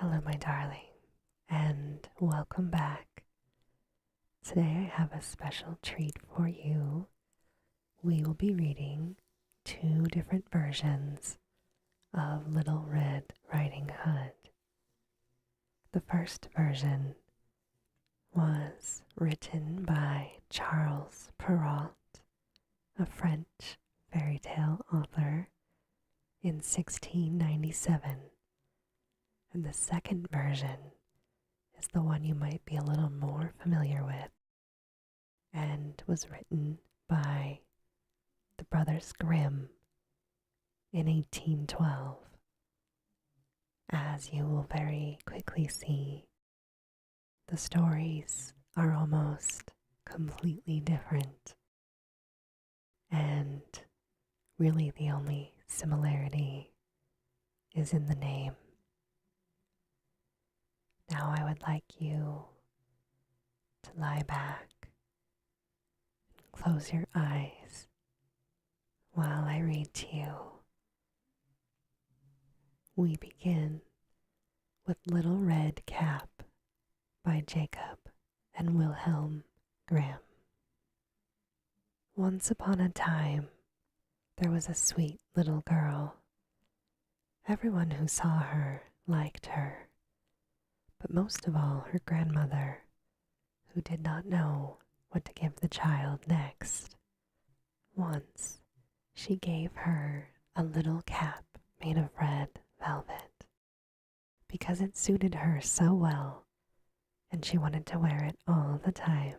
Hello, my darling, and welcome back. Today I have a special treat for you. We will be reading two different versions of Little Red Riding Hood. The first version was written by Charles Perrault, a French fairy tale author, in 1697. And the second version is the one you might be a little more familiar with and was written by the Brothers Grimm in 1812. As you will very quickly see, the stories are almost completely different, and really the only similarity is in the name. Now I would like you to lie back and close your eyes while I read to you. We begin with Little Red Cap by Jacob and Wilhelm Grimm. Once upon a time, there was a sweet little girl. Everyone who saw her liked her, but most of all her grandmother, who did not know what to give the child next. Once she gave her a little cap made of red velvet, because it suited her so well, and she wanted to wear it all the time.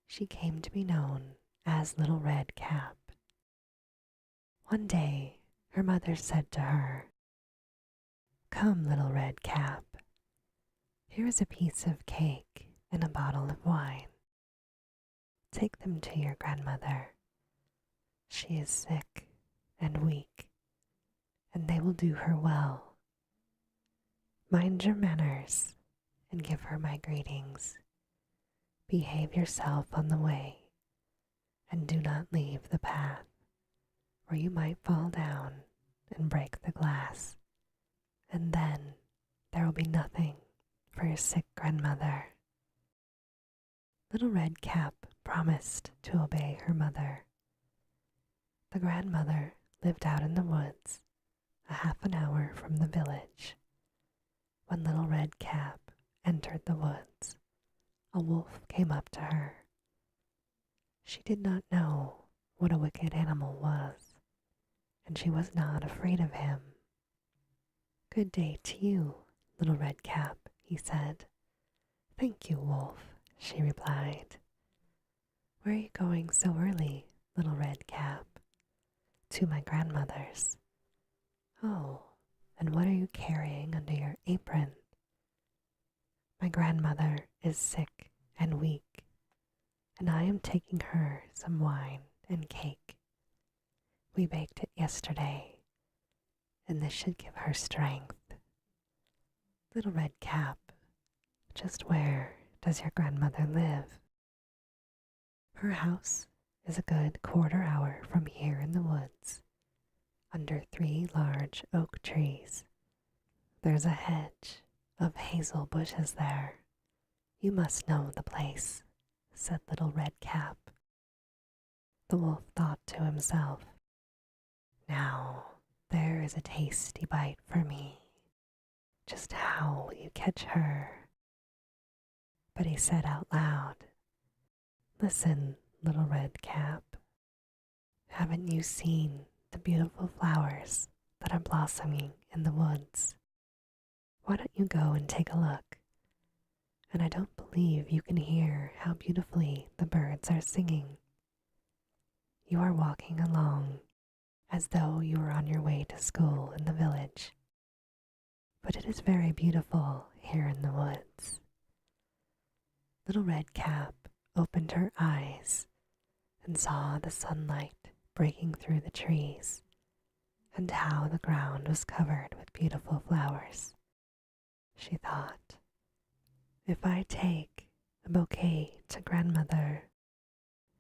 She came to be known as Little Red Cap. One day her mother said to her, "Come, Little Red Cap, here is a piece of cake and a bottle of wine. Take them to your grandmother. She is sick and weak, and they will do her well. Mind your manners and give her my greetings. Behave yourself on the way, and do not leave the path, or you might fall down and break the glass, and then there will be nothing for your sick grandmother." Little Red Cap promised to obey her mother. The grandmother lived out in the woods, a half an hour from the village. When Little Red Cap entered the woods, a wolf came up to her. She did not know what a wicked animal was, and she was not afraid of him. "Good day to you, Little Red Cap," he said. "Thank you, Wolf," she replied. "Where are you going so early, Little Red Cap?" "To my grandmother's." "Oh, and what are you carrying under your apron?" "My grandmother is sick and weak, and I am taking her some wine and cake. We baked it yesterday, and this should give her strength." "Little Red Cap, just where does your grandmother live?" "Her house is a good quarter-hour from here in the woods, under 3 large oak trees. There's a hedge of hazel bushes there. You must know the place," said Little Red Cap. The wolf thought to himself, "Now there is a tasty bite for me. Just how will you catch her?" But he said out loud, "Listen, Little Red Cap. Haven't you seen the beautiful flowers that are blossoming in the woods? Why don't you go and take a look? And I don't believe you can hear how beautifully the birds are singing. You are walking along as though you were on your way to school in the village, but it is very beautiful here in the woods." Little Red Cap opened her eyes and saw the sunlight breaking through the trees, and how the ground was covered with beautiful flowers. She thought, "If I take a bouquet to grandmother,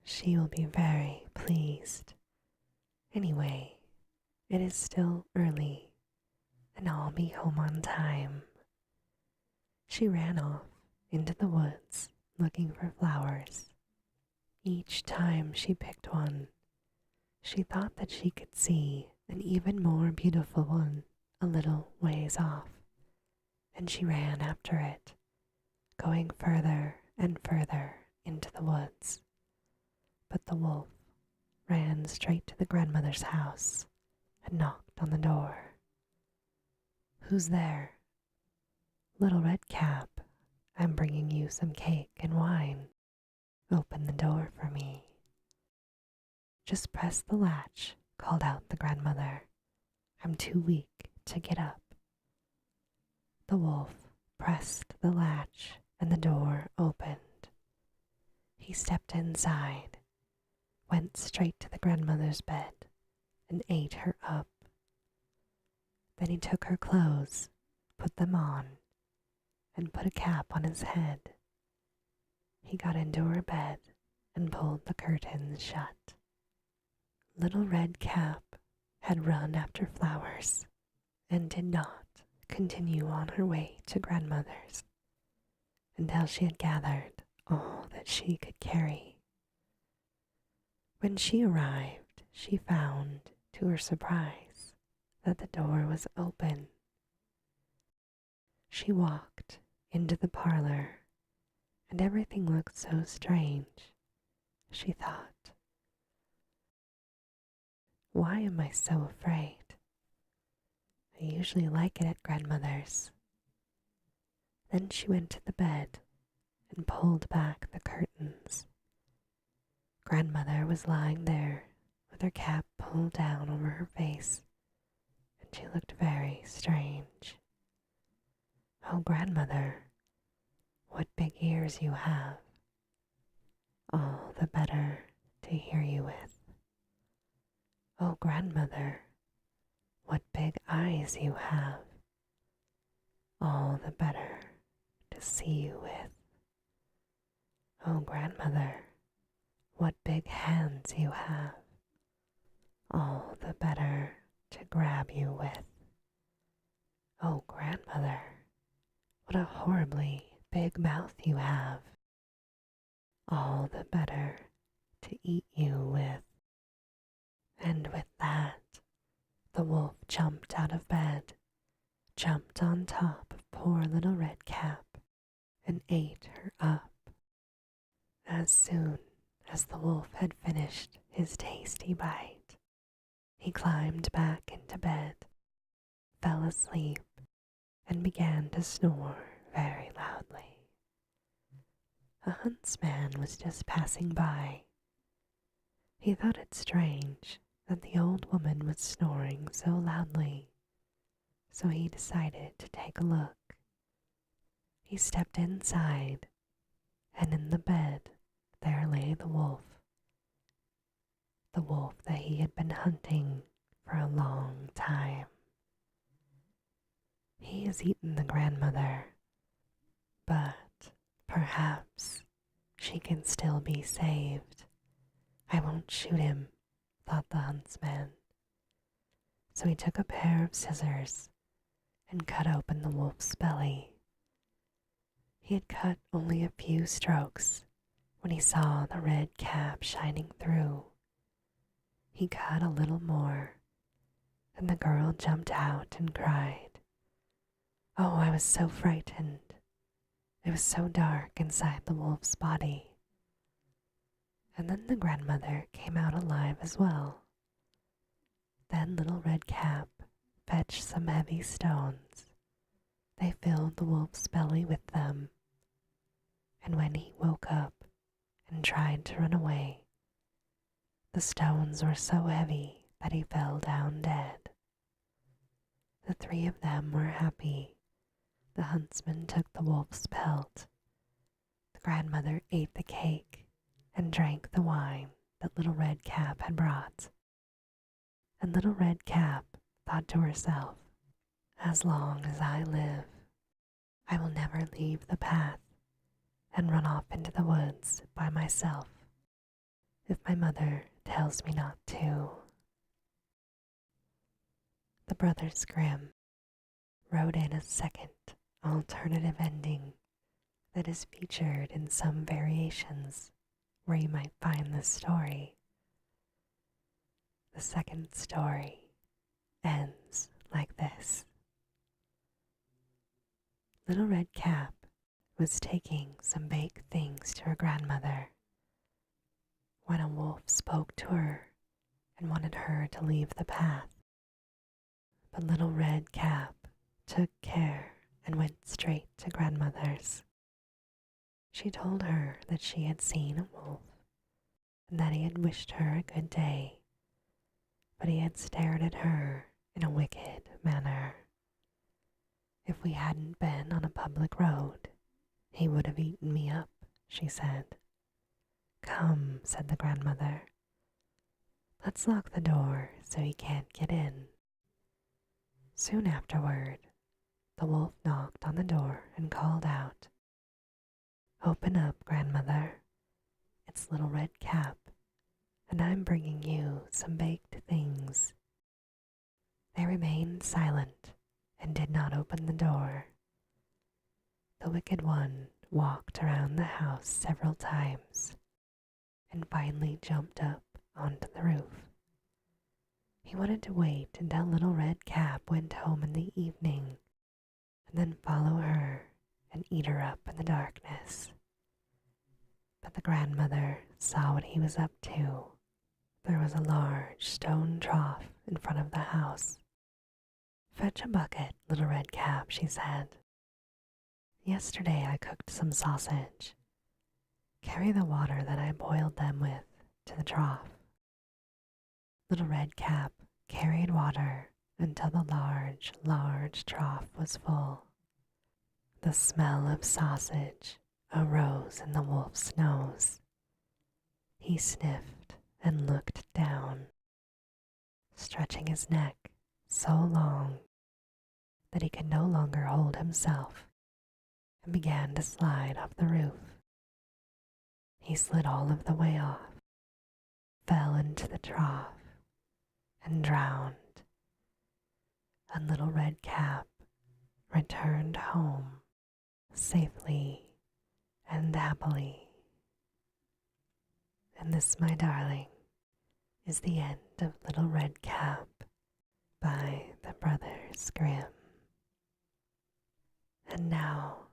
she will be very pleased. Anyway, it is still early, and I'll be home on time." She ran off into the woods looking for flowers. Each time she picked one, she thought that she could see an even more beautiful one a little ways off, and she ran after it, going further and further into the woods. But the wolf ran straight to the grandmother's house and knocked on the door. "Who's there?" "Little Red Cap. I'm bringing you some cake and wine. Open the door for me." "Just press the latch," called out the grandmother. "I'm too weak to get up." The wolf pressed the latch and the door opened. He stepped inside, went straight to the grandmother's bed, and ate her up. Then he took her clothes, put them on, and put a cap on his head. He got into her bed and pulled the curtains shut. Little Red Cap had run after flowers and did not continue on her way to grandmother's until she had gathered all that she could carry. When she arrived, she found, to her surprise, that the door was open. She walked into the parlor, and everything looked so strange. She thought, "Why am I so afraid? I usually like it at grandmother's." Then she went to the bed and pulled back the curtains. Grandmother was lying there with her cap pulled down over her face, and she looked very strange. "Oh, grandmother, what big ears you have. All the better to hear you with. Oh, grandmother, what big eyes you have. All the better to see you with. Oh, grandmother, what big hands you have. All the better to grab you with. Oh, grandmother, what a horribly big mouth you have. All the better to eat you with." And with that, the wolf jumped out of bed, jumped on top of poor Little Red Cap, and ate her up. As soon as the wolf had finished his tasty bite, he climbed back into bed, fell asleep, and began to snore very loudly. A huntsman was just passing by. He thought it strange that the old woman was snoring so loudly, so he decided to take a look. He stepped inside, and in the bed there lay the wolf that he had been hunting for a long time. "He has eaten the grandmother, but perhaps she can still be saved. I won't shoot him," thought the huntsman. So he took a pair of scissors and cut open the wolf's belly. He had cut only a few strokes when he saw the red cap shining through. He cut a little more, and the girl jumped out and cried, "Oh, I was so frightened. It was so dark inside the wolf's body." And then the grandmother came out alive as well. Then Little Red Cap fetched some heavy stones. They filled the wolf's belly with them, and when he woke up and tried to run away, the stones were so heavy that he fell down dead. The three of them were happy. The huntsman took the wolf's pelt. The grandmother ate the cake and drank the wine that Little Red Cap had brought. And Little Red Cap thought to herself, "As long as I live, I will never leave the path and run off into the woods by myself if my mother tells me not to." The Brothers Grimm wrote in a second alternative ending that is featured in some variations where you might find this story. The second story ends like this. Little Red Cap was taking some baked things to her grandmother when a wolf spoke to her and wanted her to leave the path. But Little Red Cap took care and went straight to grandmother's. She told her that she had seen a wolf and that he had wished her a good day, but he had stared at her in a wicked manner. If we hadn't been on a public road, he would have eaten me up, she said. Come, said the grandmother. Let's lock the door so he can't get in. Soon afterward, the wolf knocked on the door and called out, Open up, grandmother. It's Little Red Cap, and I'm bringing you some baked things. They remained silent and did not open the door. The wicked one walked around the house several times and finally jumped up onto the roof. He wanted to wait until Little Red Cap went home in the evening and then follow her and eat her up in the darkness. But the grandmother saw what he was up to. There was a large stone trough in front of the house. Fetch a bucket, Little Red Cap, she said. Yesterday I cooked some sausage. Carry the water that I boiled them with to the trough. Little Red Cap carried water until the large trough was full. The smell of sausage arose in the wolf's nose. He sniffed and looked down, stretching his neck so long that he could no longer hold himself and began to slide off the roof. He slid all of the way off, fell into the trough, and drowned. And Little Red Cap returned home safely and happily. And this, my darling, is the end of Little Red Cap by the Brothers Grimm. And now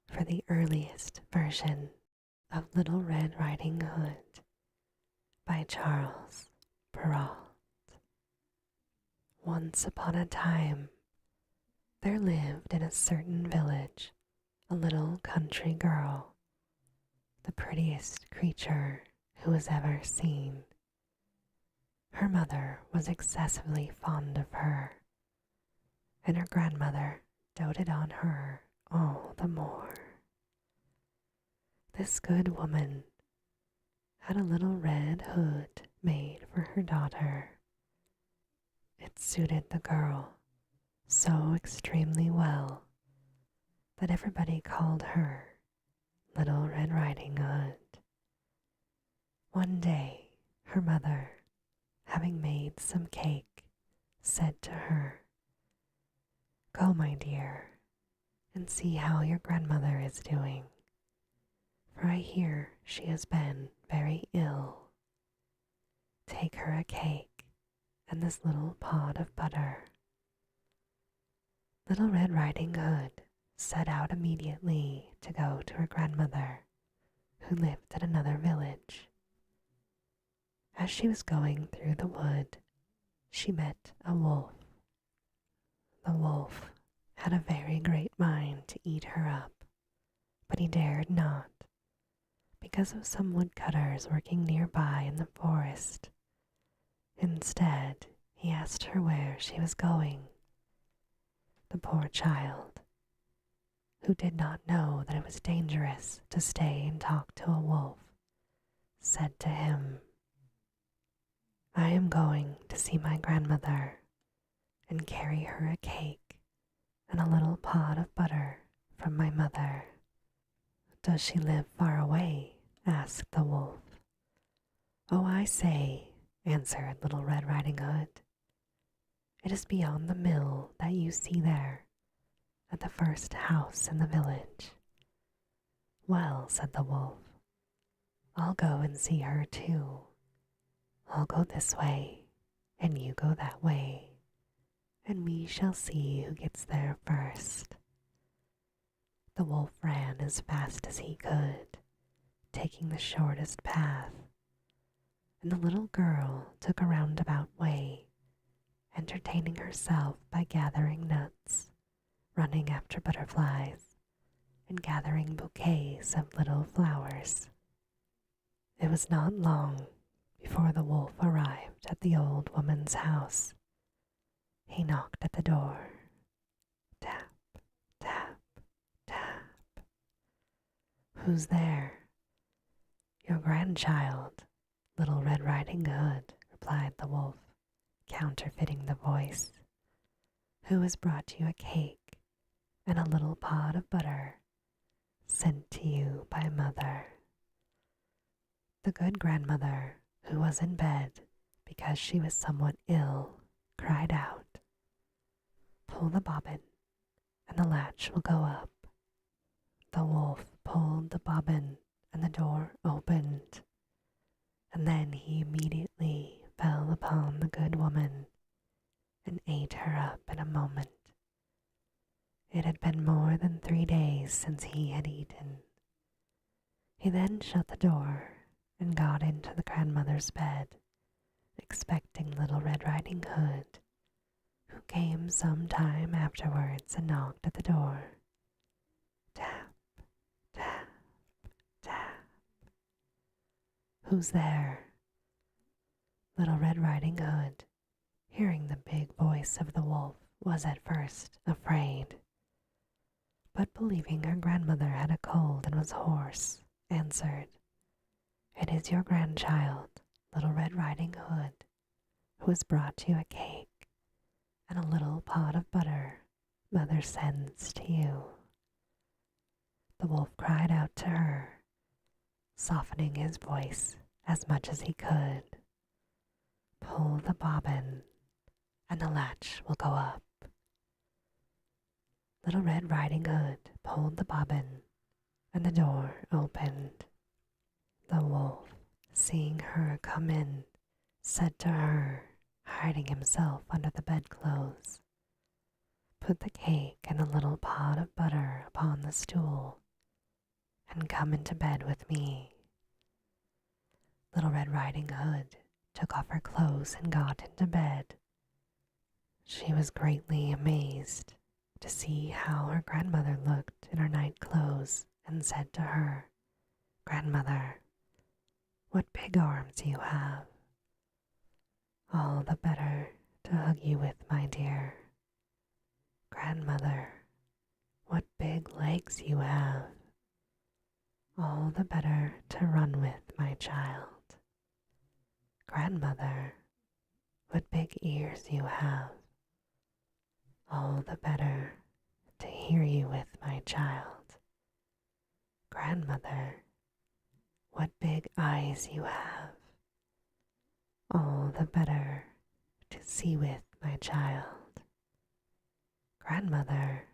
for the earliest version of Little Red Riding Hood by Charles Perrault. Once upon a time, there lived in a certain village a little country girl, the prettiest creature who was ever seen. Her mother was excessively fond of her, and her grandmother doted on her all the more. This good woman had a little red hood made for her daughter. It suited the girl so extremely well that everybody called her Little Red Riding Hood. One day, her mother, having made some cake, said to her, Go, my dear, and see how your grandmother is doing, for I hear she has been very ill. Take her a cake and this little pot of butter. Little Red Riding Hood set out immediately to go to her grandmother, who lived in another village. As she was going through the wood, she met a wolf. The wolf had a very great mind to eat her up, but he dared not, because of some woodcutters working nearby in the forest. Instead, he asked her where she was going. The poor child, who did not know that it was dangerous to stay and talk to a wolf, said to him, I am going to see my grandmother and carry her a cake and a little pot of butter from my mother. Does she live far away? Asked the wolf. Oh, I say, answered Little Red Riding Hood. It is beyond the mill that you see there, at the first house in the village. "Well," said the wolf, "I'll go and see her too. I'll go this way, and you go that way, and we shall see who gets there first." The wolf ran as fast as he could, taking the shortest path, and the little girl took a roundabout way, entertaining herself by gathering nuts, running after butterflies, and gathering bouquets of little flowers. It was not long before the wolf arrived at the old woman's house. He knocked at the door. Tap, tap, tap. "Who's there?" "Your grandchild, Little Red Riding Hood," replied the wolf, counterfeiting the voice, "who has brought you a cake and a little pot of butter sent to you by mother." The good grandmother, who was in bed because she was somewhat ill, cried out, "Pull the bobbin, and the latch will go up." The wolf pulled the bobbin, and the door opened, and then he immediately fell upon the good woman and ate her up in a moment. It had been more than 3 days since he had eaten. He then shut the door and got into the grandmother's bed, expecting Little Red Riding Hood, who came some time afterwards and knocked at the door. Tap, tap, tap. "Who's there?" Little Red Riding Hood, hearing the big voice of the wolf, was at first afraid, but believing her grandmother had a cold and was hoarse, answered, "It is your grandchild, Little Red Riding Hood, who has brought you a cake and a little pot of butter mother sends to you." The wolf cried out to her, softening his voice as much as he could, "Pull the bobbin, and the latch will go up." Little Red Riding Hood pulled the bobbin, and the door opened. The wolf, seeing her come in, said to her, hiding himself under the bedclothes, "Put the cake and a little pot of butter upon the stool, and come into bed with me." Little Red Riding Hood took off her clothes and got into bed. She was greatly amazed to see how her grandmother looked in her night clothes, and said to her, "Grandmother, what big arms you have." "All the better to hug you with, my dear." "Grandmother, what big legs you have." "All the better to run with, my child." "Grandmother, what big ears you have." "All the better to hear you with, my child." "Grandmother, what big eyes you have." "All the better to see with, my child." "Grandmother,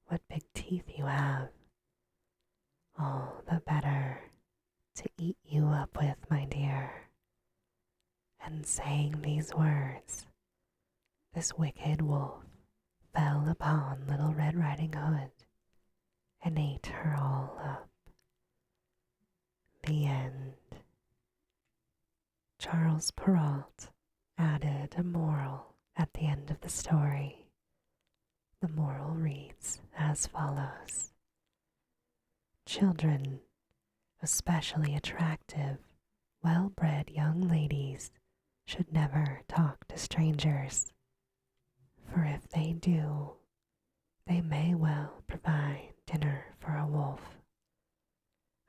what big teeth you have." "All the better to eat you up with, my dear." And saying these words, this wicked wolf fell upon Little Red Riding Hood and ate her all up. The end. Charles Perrault added a moral at the end of the story. The moral reads as follows: children, especially attractive, well-bred young ladies, should never talk to strangers, for if they do, they may well provide dinner for a wolf.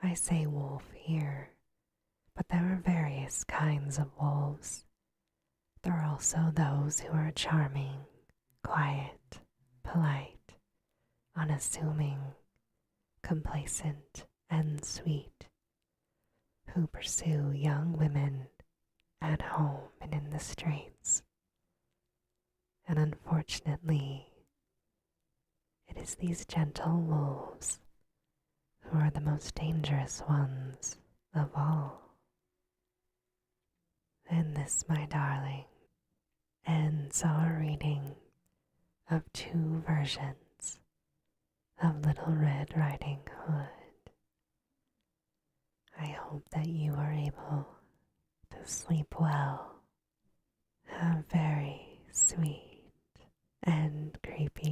I say wolf here, but there are various kinds of wolves. There are also those who are charming, quiet, polite, unassuming, complacent, and sweet, who pursue young women at home and in the streets. And unfortunately, It is these gentle wolves who are the most dangerous ones of all. And this, my darling, ends our reading of two versions of Little Red Riding Hood. I hope that you are able to sleep well, have very sweet and creepy